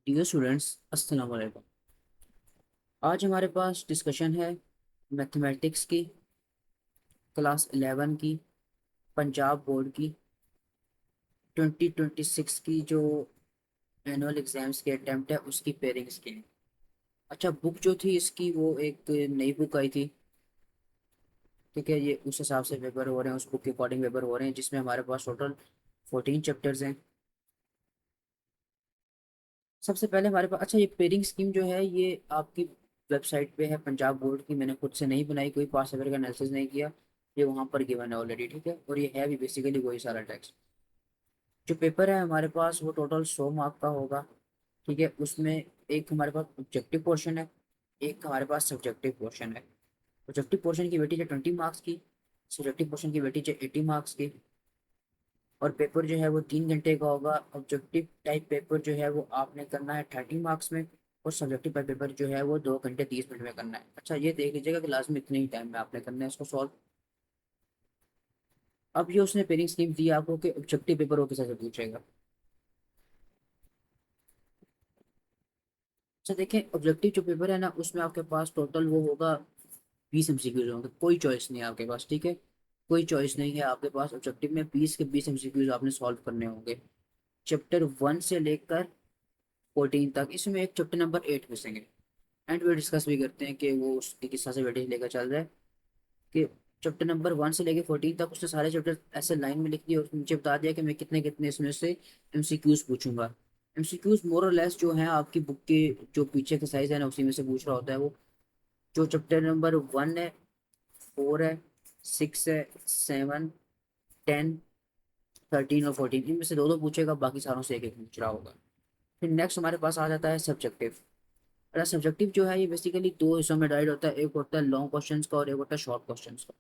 Dear students, अस्सलाम वालेकुम। आज हमारे पास डिस्कशन है मैथमेटिक्स की, क्लास 11 की, पंजाब बोर्ड की 2026 की जो एनुअल एग्जाम्स के अटेम्प्ट है उसकी पेयरिंग्स की। अच्छा, बुक जो थी इसकी वो एक नई बुक आई थी। ठीक है, ये उस हिसाब से पेपर हो रहे हैं, उस बुक के अकॉर्डिंग पेपर हो रहे हैं, जिसमें हमारे पास टोटल 14 चैप्टर्स हैं। सबसे पहले हमारे पास, अच्छा, ये पेयरिंग स्कीम जो है ये आपकी वेबसाइट पे है पंजाब बोर्ड की। मैंने खुद से नहीं बनाई, कोई पास पेपर का एनालिसिस नहीं किया। ये वहाँ पर गिवन है ऑलरेडी, ठीक है। और ये है भी बेसिकली वही सारा टेक्स्ट। जो पेपर है हमारे पास वो टोटल 100 मार्क का होगा। ठीक है, उसमें एक हमारे पास ऑब्जेक्टिव पोर्शन है, एक हमारे पास सब्जेक्टिव पोर्शन है। ऑब्जेक्टिव पोर्शन की वेटेज है 20 मार्क्स की, सब्जेक्टिव पोर्शन की वेटेज है 80 मार्क्स की। और पेपर जो है वो 3 घंटे का होगा। ऑब्जेक्टिव टाइप पेपर जो है वो आपने करना है 30 मार्क्स में, और सब्जेक्टिव टाइप पेपर जो है वो 2 घंटे 30 मिनट में करना है। अच्छा, ये देख लीजिएगा क्लास में इतने ही टाइम में आपने करना है इसको सॉल्व। अब ये उसने पेयरिंग स्कीम दी आपको कि ऑब्जेक्टिव पेपर वो किसी से पूछेगा। अच्छा देखें, ऑब्जेक्टिव जो पेपर है ना उसमें आपके पास टोटल वो होगा 20 MCQs होंगे, कोई चॉइस नहीं है आपके पास, ठीक है। कोई चॉइस नहीं है आपके पास, ऑब्जेक्टिव में 20 के 20 MCQs आपने सॉल्व करने होंगे। चैप्टर 1 से लेकर 14 तक, इसमें एक चैप्टर नंबर 8 मिसेंगे। एंड वे डिस्कस भी करते हैं कि वो उसकी किस तरह से वेटेज लेकर चल रहा है। कि चैप्टर नंबर 1 से लेकर 14 तक उसने सारे चैप्टर ऐसे लाइन में लिख दिए और नीचे बता दिया कि मैं कितने कितने इसमें से एमसीक्यूज पूछूंगा। एमसीक्यूज मोर और लेस जो है आपकी बुक के जो पीछे के साइज है ना उसी में से पूछ रहा होता है वो। जो चैप्टर नंबर 1 है, 4 है, 6 है, 7, 10, 13 और 14, इनमें से दो दो पूछेगा, बाकी सारों से एक एक पूछ रहा होगा। फिर नेक्स्ट हमारे पास आ जाता है सब्जेक्टिव। अरे सब्जेक्टिव जो है ये बेसिकली दो हिस्सों में डिवाइड होता है, एक होता है लॉन्ग क्वेश्चंस का और एक होता है शॉर्ट क्वेश्चंस का।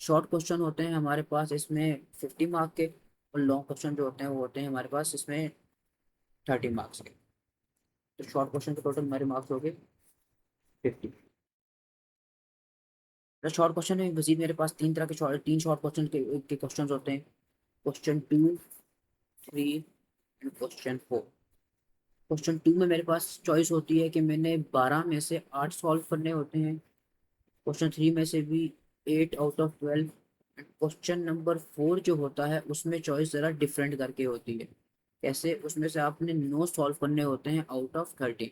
शॉर्ट क्वेश्चन होते हैं हमारे पास इसमें 50 मार्क के, और लॉन्ग क्वेश्चन जो होते हैं वो होते हैं हमारे पास इसमें 30 मार्क्स के। तो शॉर्ट क्वेश्चन के टोटल हमारे मार्क्स हो गए 50। तो शॉर्ट क्वेश्चन में मजीद मेरे पास तीन शॉर्ट क्वेश्चन के क्वेश्चन होते हैं। Question 2, 3 and question 4। क्वेश्चन 2 में मेरे पास चॉइस होती है कि मैंने 12 में से 8 सॉल्व करने होते हैं। क्वेश्चन 3 में से भी 8 आउट ऑफ 12। क्वेश्चन नंबर 4 जो होता है उसमें चॉइस ज़रा डिफरेंट करके होती है। कैसे? उसमें से आपने 9 सॉल्व करने होते हैं आउट ऑफ 30।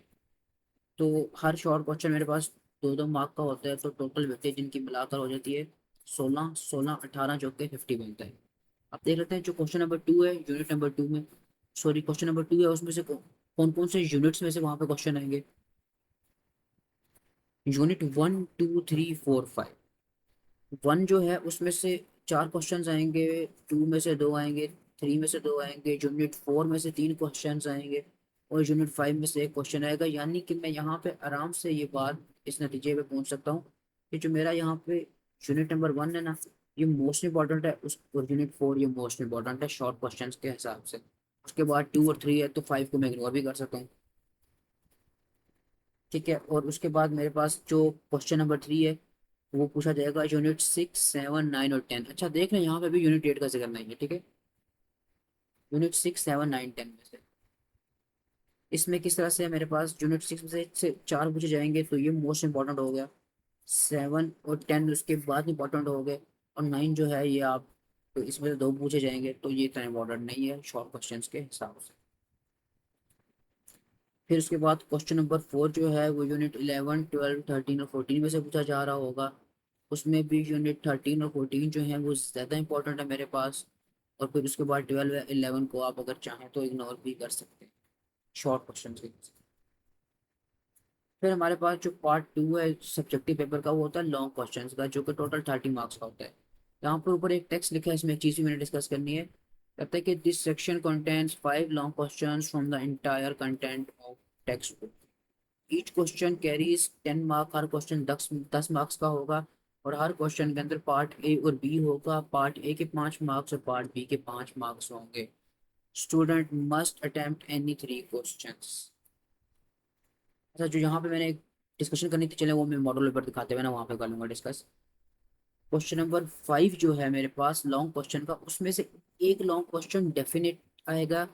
तो हर शॉर्ट क्वेश्चन मेरे पास 2-2 मार्क का होता है, तो टोटल वेटेज इनकी मिलाकर हो जाती है 16, 16, 18, जो कि 50 बनता है। अब देख लेते हैं जो क्वेश्चन नंबर 2 है, यूनिट नंबर 2 में, सॉरी क्वेश्चन नंबर 2 है उसमें से कौन कौन से यूनिट्स में से वहाँ पे क्वेश्चन आएंगे। यूनिट 1, 2, 3, 4, 5। 1 जो है उसमें से 4 क्वेश्चंस आएंगे, 2 में से 2 आएंगे, 3 में से 2 आएंगे, यूनिट 4 में से 3 क्वेश्चंस आएंगे, और यूनिट 5 में से एक क्वेश्चन आएगा। यानी कि मैं यहाँ पे आराम से ये बात इस नतीजे पे पहुंच सकता हूँ कि जो मेरा यहाँ पे यूनिट नंबर 1 है ना, ये मोस्ट इंपॉर्टेंट है उस, और यूनिट 4 ये मोस्ट इंपॉर्टेंट है शॉर्ट क्वेश्चंस के हिसाब से। उसके बाद 2 और 3 है, तो 5 को मैं इग्नोर भी कर सकता हूँ। ठीक है, और उसके बाद मेरे पास जो क्वेश्चन नंबर 3 है वो पूछा जाएगा यूनिट 6, 7, 9 और 10। अच्छा देख लें, यहाँ पे भी यूनिट 8 का जिक्र नहीं है, ठीक है। यूनिट 6, 7, 9, 10 में से इसमें किस तरह से है, मेरे पास यूनिट 6 में से 4 पूछे जाएंगे, तो ये मोस्ट इंपॉर्टेंट हो गया। 7 और 10 उसके बाद इंपॉर्टेंट हो गए, और 9 जो है ये आप, तो इसमें से दो पूछे जाएंगे, तो ये इतना इंपॉर्टेंट नहीं है शॉर्ट क्वेश्चंस के हिसाब से। फिर उसके बाद क्वेश्चन नंबर 4 जो है वो यूनिट 11, 12, 13 और 14 में से पूछा जा रहा होगा। उसमें भी यूनिट 13 और 14 जो है वो ज़्यादा इंपॉर्टेंट है मेरे पास। और फिर उसके बाद 12 या 11 को आप अगर चाहें तो इग्नोर भी कर सकते हैं शॉर्ट क्वेश्चन के। फिर हमारे पास जो पार्ट 2 है सब्जेक्टिव पेपर का वो होता है लॉन्ग क्वेश्चन का, जो कि टोटल 30 मार्क्स का होता है। यहाँ पर ऊपर एक टेक्स्ट लिखा है, इसमें एक चीज़ भी मैंने डिस्कस करनी है। कहता है कि this section contains 5 long questions from the entire content of text book. Each question carries 10 mark, her question 10 10 marks का होगा। और हर क्वेश्चन के अंदर पार्ट ए और बी होगा, पार्ट ए के 5 मार्क्स और पार्ट बी के 5 मार्क्स होंगे। Student must attempt any 3 questions. अच्छा, जो यहाँ पे मैंने डिस्कशन करनी थी, चले वो मैं मॉडल पेपर दिखाते हुए ना वहाँ पे कर लूँगा डिस्कस। क्वेश्चन नंबर 5 जो है मेरे पास लॉन्ग क्वेश्चन का, उसमें से एक लॉन्ग क्वेश्चन डेफिनेट आएगा,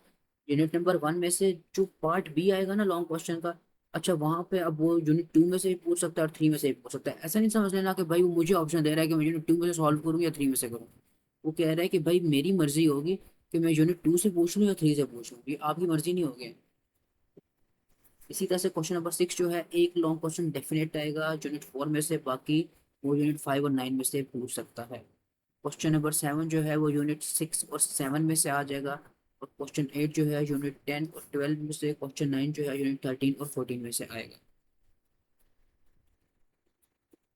यूनिट नंबर 1 में से जो पार्ट बी आएगा ना लॉन्ग क्वेश्चन का, अच्छा वहां पे अब वो यूनिट 2 में से भी पूछ सकता है और 3 में से भी पूछ सकता है। ऐसा नहीं समझ लेना कि भाई वो मुझे ऑप्शन दे रहा है कि मैं यूनिट 2 में से सॉल्व करूँ या 3 में से करूँ। वो कह रहा है कि भाई मेरी मर्जी होगी कि मैं यूनिट 2 से पूछ लूँ या 3 से पूछ लूँ, ये आपकी मर्जी नहीं होगी। इसी तरह से क्वेश्चन नंबर 6 जो है, एक लॉन्ग क्वेश्चन डेफिनेट आएगा यूनिट 4 में से, बाकी वो यूनिट 5 और 9 में से पूछ सकता है। क्वेश्चन नंबर 7 जो है वो यूनिट 6 और 7 में से आ जाएगा। और क्वेश्चन 8 जो है यूनिट 10 और 12 में से। क्वेश्चन 9 जो है यूनिट 13 और 14 में से आएगा।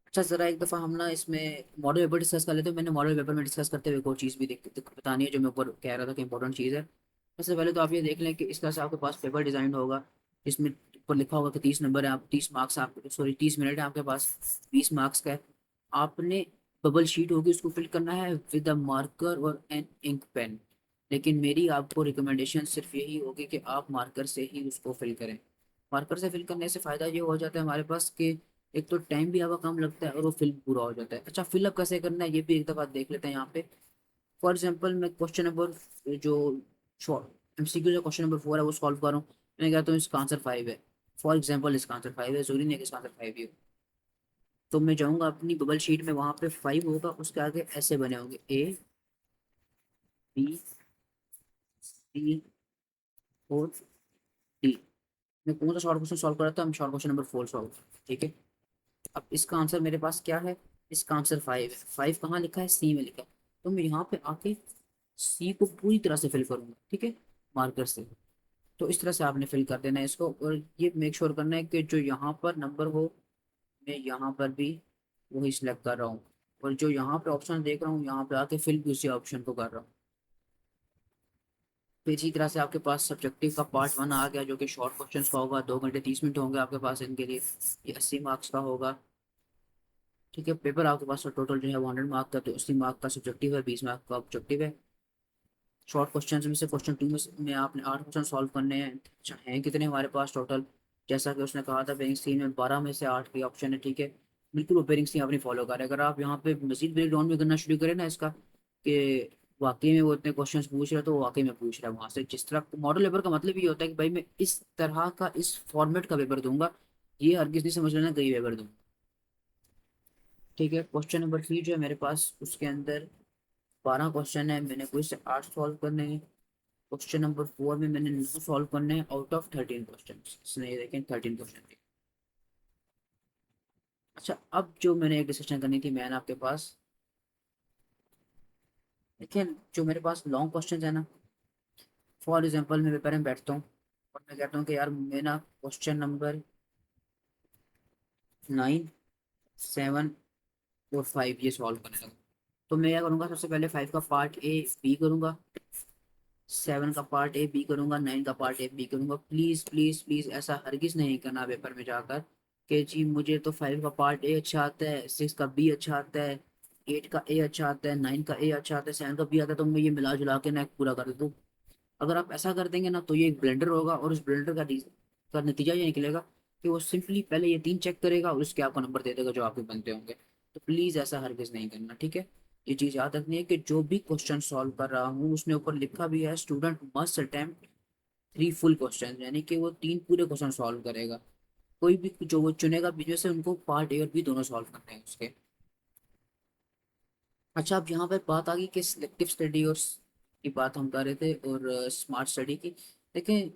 अच्छा जरा एक दफ़ा हम ना इसमें मॉडल पेपर डिस्कस कर लेते हैं। मैंने मॉडल पेपर में डिस्कस करते हुए एक और चीज़ भी बतानी है जो मैं ऊपर कह रहा था कि इंपॉर्टेंट चीज़ है। सबसे पहले तो आप ये देख लें कि इस तरह से आपके पास पेपर डिज़ाइन होगा, जिसमें ऊपर लिखा होगा कि 30 नंबर है, आप 30 मार्क्स, आप सॉरी 30 मिनट है आपके पास, 20 मार्क्स का है। आपने बबल शीट होगी उसको फिल करना है विद अ मार्कर और एन इंक पेन। लेकिन मेरी आपको रिकमेंडेशन सिर्फ यही होगी कि आप मार्कर से ही उसको फिल करें। मार्कर से फिल करने से फ़ायदा ये हो जाता है हमारे पास कि एक तो टाइम भी आपका कम लगता है और वो फिल पूरा हो जाता है। अच्छा फिलअप कैसे करना है ये भी एक दफ़ा देख लेते हैं यहाँ पे। फॉर एग्जाम्पल मैं क्वेश्चन नंबर जो शॉर्ट एमसीक्यू जो क्वेश्चन नंबर 4 है वो सॉल्व कर रहा हूँ। मैं कहता हूँ इसका आंसर 5 है। फॉर एग्जाम्पल इसका आंसर 5 है, जरूरी नहीं है कि इसका आंसर 5 ही हो। तो मैं जाऊँगा अपनी बबल शीट में, वहाँ पे 5 होगा, उसके आगे ऐसे बने होंगे A B C और D। मैं कौन सा शॉर्ट क्वेश्चन सॉल्व कर रहा था, हम शॉर्ट क्वेश्चन नंबर 4 सॉल्व। ठीक है। अब इसका आंसर मेरे पास क्या है, इसका आंसर 5 है। 5 कहाँ लिखा है, सी में लिखा है। तो मैं यहाँ पे आके सी को पूरी तरह से फिल करूंगा, ठीक है, मार्कर से। तो इस तरह से आपने फिल कर देना है इसको, और ये मेक श्योर करना है कि जो यहाँ पर नंबर हो, मैं यहाँ पर भी वही सिलेक्ट कर रहा हूँ। और जो यहाँ पे ऑप्शन देख रहा हूँ यहाँ पे आके फिल भी उसी ऑप्शन को कर रहा हूँ। तो इसी तरह से आपके पास सब्जेक्टिव का पार्ट 1 आ गया, जो कि शॉर्ट क्वेश्चंस का होगा, 2 घंटे 30 मिनट होंगे आपके पास इनके लिए। ये 80 मार्क्स का होगा। ठीक है, पेपर आपके पास टोटल जो है 100 मार्क का, तो 80 मार्क का सब्जेक्टिव है, 20 मार्क का ऑब्जेक्टिव है। शॉर्ट क्वेश्चन में से क्वेश्चन 2 में आपने 8 क्वेश्चन सॉल्व करने हैं। अच्छा हैं कितने हमारे पास टोटल, जैसा कि उसने कहा था बेरिंग सी में 12 में से 8 की ऑप्शन है। ठीक है, बिल्कुल वो बेरिंग सी अपनी फॉलो करें। अगर आप यहाँ पे मजीद ब्रेक डाउन भी करना शुरू करें ना इसका, कि वाकई में वो इतने क्वेश्चन पूछ रहा है, तो वो वाकई में पूछ रहा है वहाँ से। जिस तरह मॉडल पेपर का मतलब ये होता है कि भाई मैं इस तरह का इस फॉर्मेट का पेपर दूंगा, ये हरगिज नहीं समझ लेना कई पेपर दूंगा। ठीक है, क्वेश्चन नंबर 3 जो है मेरे पास, उसके अंदर 12 क्वेश्चन है, मैंने कोई से 8 सॉल्व करने हैं। क्वेश्चन नंबर 4 में मैंने 9 सॉल्व करने हैं आउट ऑफ 13 क्वेश्चन। इसने ये देखें 13 क्वेश्चन थे। अच्छा अब जो मैंने एक डिस्कशन करनी थी मैंने आपके पास, देखिए जो मेरे पास लॉन्ग क्वेश्चन है ना, फॉर एग्जाम्पल मैं पेपर में बैठता हूँ और मैं कहता हूँ कि यार मैं ना क्वेश्चन नंबर 9 7 और 5 ये सॉल्व करने लगा। तो मैं क्या करूँगा, सबसे पहले 5 का पार्ट ए बी करूँगा, 7 का पार्ट ए बी करूंगा, 9 का पार्ट ए बी करूंगा। प्लीज प्लीज प्लीज ऐसा हरगिज नहीं करना पेपर में जाकर कि जी मुझे तो 5 का पार्ट ए अच्छा आता है, 6 का बी अच्छा आता है, 8 का ए अच्छा आता है, 9 का ए अच्छा आता है, 7 का बी आता है, तो मैं ये मिला जुला के ना एक पूरा कर दूँ। अगर आप ऐसा कर देंगे ना तो ये एक ब्लेंडर होगा, और उस ब्लेंडर का नतीजा ये निकलेगा कि वो सिंपली पहले ये 3 चेक करेगा और उसके आपको नंबर दे देगा जो आपके बनते होंगे। तो प्लीज़ ऐसा हरगिज नहीं करना, ठीक है। ये चीज़ याद रखनी है कि जो भी क्वेश्चन सॉल्व कर रहा हूँ उसने ऊपर लिखा भी है student must attempt 3 full question, यानी कि वो 3 पूरे क्वेश्चन सॉल्व करेगा। कोई भी जो वो चुनेगा बीच में से, उनको पार्ट ए और बी दोनों सॉल्व करने हैं उसके। अच्छा अब यहाँ पर बात आ गई कि सिलेक्टिव स्टडी और की बात हम कर रहे थे, और स्मार्ट स्टडी की। देखें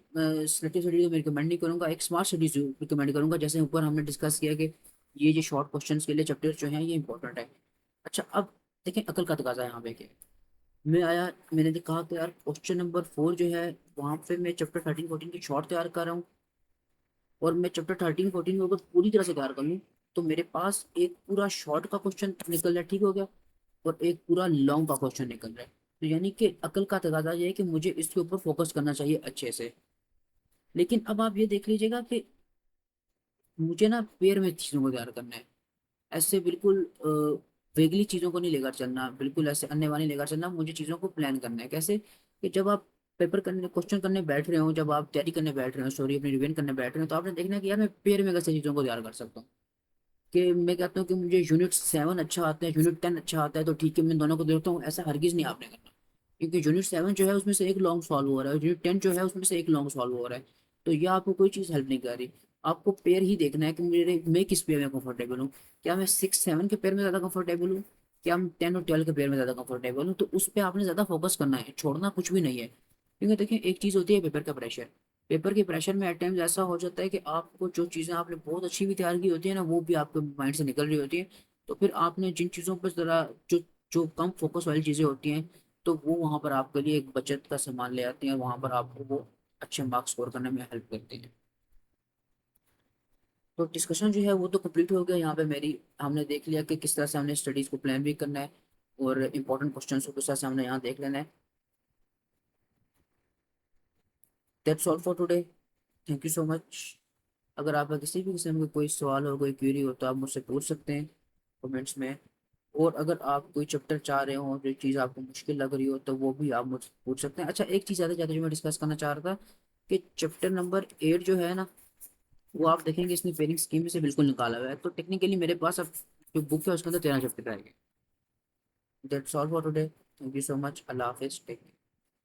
सिलेक्टिव स्टडी तो मैं रिकमेंड नहीं करूँगा, एक स्मार्ट स्टडी रिकमेंड करूँगा। जैसे ऊपर हमने डिस्कस किया कि ये जो शॉर्ट क्वेश्चंस के लिए चैप्टर्स जो हैं ये इंपॉर्टेंट है। अच्छा अब देखें अकल का तकाजा है यहाँ पे कि मैं आया, मैंने कहा कि यार क्वेश्चन नंबर 4 जो है वहाँ पे मैं चैप्टर 13 14 की शॉर्ट तैयार कर रहा हूँ, और मैं चैप्टर 13 14 को अगर पूरी तरह से तैयार कर लूँ तो मेरे पास एक पूरा शॉर्ट का क्वेश्चन निकल रहा है, ठीक हो गया, और एक पूरा लॉन्ग का क्वेश्चन निकल रहा है। तो यानी कि अकल का तकाजा ये है कि मुझे इसके ऊपर फोकस करना चाहिए अच्छे से। लेकिन अब आप ये देख लीजिएगा कि मुझे ना पेयर में चीज़ों को तैयार करना है। ऐसे बिल्कुल वेगली चीज़ों को नहीं लेकर चलना, बिल्कुल ऐसे अन्य वाली लेकर चलना। मुझे चीज़ों को प्लान करना है कैसे, कि जब आप पेपर करने क्वेश्चन करने बैठ रहे हो, जब आप तैयारी करने बैठ रहे हो, सॉरी अपनी रिवीजन करने बैठ रहे हो, तो आपने देखना है कि यार मैं पेयर में कैसे चीज़ों को तैयार कर सकता हूँ। कि मैं कहता हूँ कि मुझे यूनिट 7 अच्छा आता है, यूनिट 10 अच्छा आता है, तो ठीक है मैं दोनों को देखता हूँ, ऐसा हरगिज नहीं आपने करना। क्योंकि यूनिट 7 जो है उसमें से एक लॉन्ग सॉल्व हो रहा है, यूनिट 10 जो है उसमें से एक लॉन्ग सॉल्व हो रहा है। तो ये आपको कोई चीज़ हेल्प नहीं कर रही। आपको पेयर ही देखना है कि मेरे मैं किस पेयर में कंफर्टेबल हूँ। क्या मैं 6 7 के पेयर में ज़्यादा कंफर्टेबल हूँ, क्या मैं 10 और 12 के पेयर में ज़्यादा कंफर्टेबल हूँ। तो उस पर आपने ज़्यादा फोकस करना है, छोड़ना कुछ भी नहीं है। क्योंकि देखिए एक चीज़ होती है पेपर का प्रेशर। पेपर के प्रेशर में एट टाइम्स ऐसा हो जाता है कि आपको जो चीज़ें आपने बहुत अच्छी भी तैयार की होती है ना, वो भी आपके माइंड से निकल रही होती है। तो फिर आपने जिन चीज़ों पर ज़रा जो जो कम फोकस वाली चीज़ें होती हैं, तो वो वहाँ पर आपके लिए एक बचत का सामान ले आती हैं, और वहाँ पर आपको वो अच्छे मार्क्स स्कोर करने में हेल्प करती हैं। तो डिस्कशन जो है वो तो कंप्लीट हो गया यहाँ पे मेरी। हमने देख लिया कि किस तरह से हमने स्टडीज़ को प्लान भी करना है, और इंपॉर्टेंट क्वेश्चन को किस तरह से हमने यहाँ देख लेना है। That's all for today. Thank you so much. अगर आपका किसी भी किस्म का कोई सवाल हो, कोई क्वेरी हो, तो आप मुझसे पूछ सकते हैं कमेंट्स में। और अगर आप कोई चैप्टर चाह रहे हो, जो चीज़ आपको मुश्किल लग रही हो, तो वो भी आप मुझसे पूछ सकते हैं। अच्छा, एक चीज़ ज़्यादा ज़्यादा जो मैं डिस्कस करना चाह रहा था, कि चैप्टर नंबर 8 जो है ना, वो आप देखेंगे इसने पेरिंग स्कीम से बिल्कुल निकाला हुआ है। तो टेक्निकली मेरे पास अब जो बुक है उसके अंदर 13 चैप्टर आएंगे। That's all for today. Thank you so much. अल्लाह हाफिज़। टेक